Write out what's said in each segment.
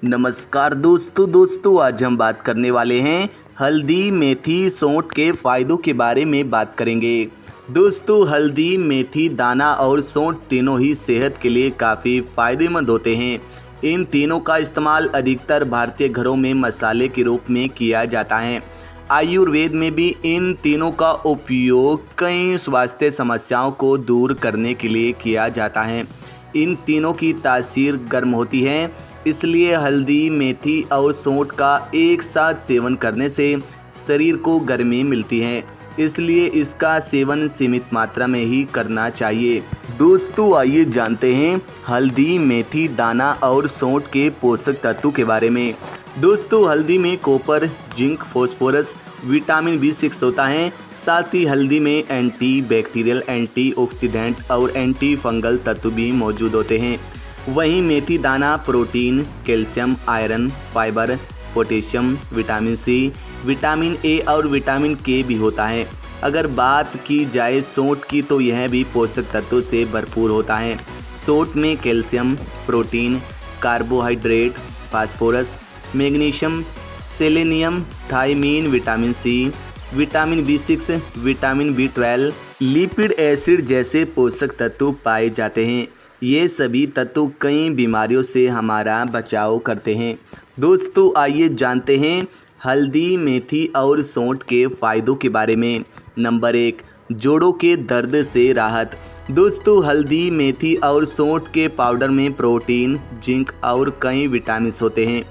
नमस्कार दोस्तों आज हम बात करने वाले हैं हल्दी मेथी सौंठ के फ़ायदों के बारे में बात करेंगे। दोस्तों हल्दी मेथी दाना और सौंठ तीनों ही सेहत के लिए काफ़ी फ़ायदेमंद होते हैं। इन तीनों का इस्तेमाल अधिकतर भारतीय घरों में मसाले के रूप में किया जाता है। आयुर्वेद में भी इन तीनों का उपयोग कई स्वास्थ्य समस्याओं को दूर करने के लिए किया जाता है। इन तीनों की तासीर गर्म होती है, इसलिए हल्दी मेथी और सौंठ का एक साथ सेवन करने से शरीर को गर्मी मिलती है, इसलिए इसका सेवन सीमित मात्रा में ही करना चाहिए। दोस्तों आइए जानते हैं हल्दी मेथी दाना और सौंठ के पोषक तत्वों के बारे में। दोस्तों हल्दी में copper zinc phosphorus vitamin B6 होता है। साथ ही हल्दी में एंटी बैक्टीरियल एंटीऑक्सीडेंट और एंटी फंगल तत्व भी मौजूद होते हैं। वहीं मेथी दाना protein calcium iron fibre potassium vitamin C vitamin A और विटामिन K भी होता है। अगर बात की जाए सौंठ की तो यह भी पोषक तत्वों से भरपूर होता है। सौंठ में calcium protein carbohydrate phosphorus magnesium selenium thiamine vitamin C vitamin B6 vitamin B12 lipid acid जैसे पोषक तत्व पाए जाते हैं। ये सभी तत्व कई बीमारियों से हमारा बचाव करते हैं। दोस्तों आइए जानते हैं हल्दी मेथी और सौंठ के फ़ायदों के बारे में। नंबर 1 जोड़ों के दर्द से राहत। दोस्तों हल्दी मेथी और सौंठ के पाउडर में प्रोटीन जिंक और कई विटामिन होते हैं।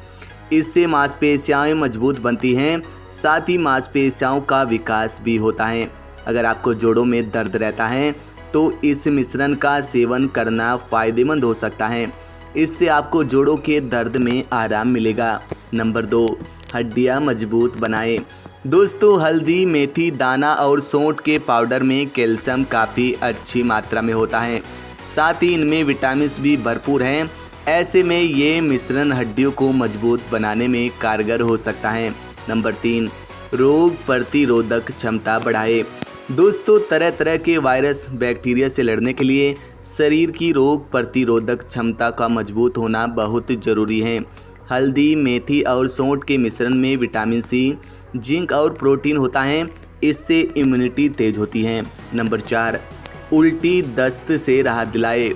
इससे मांसपेशियाँ मजबूत बनती हैं, साथ ही मांसपेशियों का विकास भी होता है। अगर आपको जोड़ों में दर्द रहता है तो इस मिश्रण का सेवन करना फ़ायदेमंद हो सकता है। इससे आपको जोड़ों के दर्द में आराम मिलेगा। नंबर 2 हड्डियां मजबूत बनाएं। दोस्तों हल्दी मेथी दाना और सौंठ के पाउडर में कैल्शियम काफ़ी अच्छी मात्रा में होता है, साथ ही इनमें विटामिन भी भरपूर हैं। ऐसे में ये मिश्रण हड्डियों को मजबूत बनाने में कारगर हो सकता है। नंबर 3 रोग प्रतिरोधक क्षमता बढ़ाए। दोस्तों तरह तरह के वायरस बैक्टीरिया से लड़ने के लिए शरीर की रोग प्रतिरोधक क्षमता का मजबूत होना बहुत ज़रूरी है। हल्दी मेथी और सौंठ के मिश्रण में विटामिन C जिंक और प्रोटीन होता है, इससे इम्यूनिटी तेज होती है। नंबर 4 उल्टी दस्त से राहत दिलाए।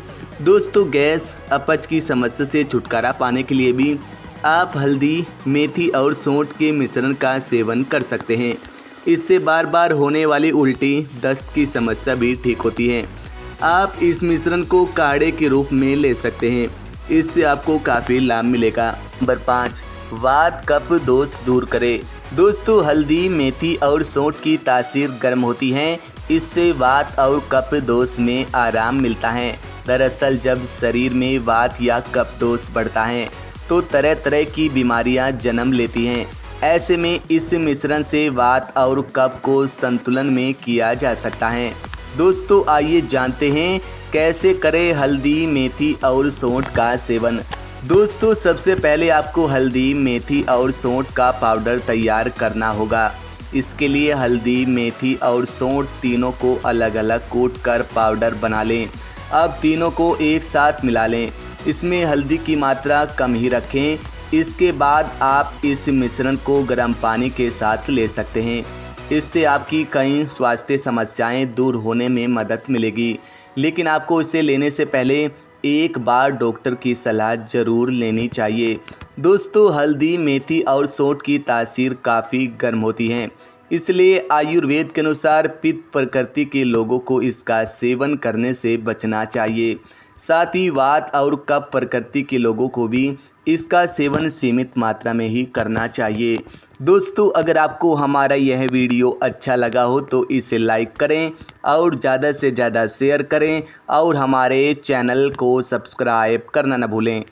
दोस्तों गैस अपच की समस्या से छुटकारा पाने के लिए भी आप हल्दी मेथी और सौंठ के मिश्रण का सेवन कर सकते हैं। इससे बार बार होने वाली उल्टी दस्त की समस्या भी ठीक होती है। आप इस मिश्रण को काढ़े के रूप में ले सकते हैं, इससे आपको काफ़ी लाभ मिलेगा। नंबर 5 वात कफ दोष दूर करे। दोस्तों हल्दी मेथी और सौंठ की तासीर गर्म होती है, इससे वात और कफ दोष में आराम मिलता है। दरअसल जब शरीर में वात या कफ दोष बढ़ता है तो तरह तरह की बीमारियां जन्म लेती हैं। ऐसे में इस मिश्रण से वात और कफ को संतुलन में किया जा सकता है। दोस्तों आइए जानते हैं कैसे करें हल्दी मेथी और सौंठ का सेवन। दोस्तों सबसे पहले आपको हल्दी मेथी और सौंठ का पाउडर तैयार करना होगा। इसके लिए हल्दी मेथी और सौंठ तीनों को अलग अलग कूट कर पाउडर बना लें। अब तीनों को एक साथ मिला लें। इसमें हल्दी की मात्रा कम ही रखें। इसके बाद आप इस मिश्रण को गर्म पानी के साथ ले सकते हैं। इससे आपकी कई स्वास्थ्य समस्याएं दूर होने में मदद मिलेगी, लेकिन आपको इसे लेने से पहले एक बार डॉक्टर की सलाह ज़रूर लेनी चाहिए। दोस्तों हल्दी मेथी और सौंठ की तासीर काफ़ी गर्म होती है, इसलिए आयुर्वेद के अनुसार पित्त प्रकृति के लोगों को इसका सेवन करने से बचना चाहिए। साथ ही वात और कफ प्रकृति के लोगों को भी इसका सेवन सीमित मात्रा में ही करना चाहिए। दोस्तों अगर आपको हमारा यह वीडियो अच्छा लगा हो तो इसे लाइक करें और ज़्यादा से ज़्यादा शेयर करें और हमारे चैनल को सब्सक्राइब करना न भूलें।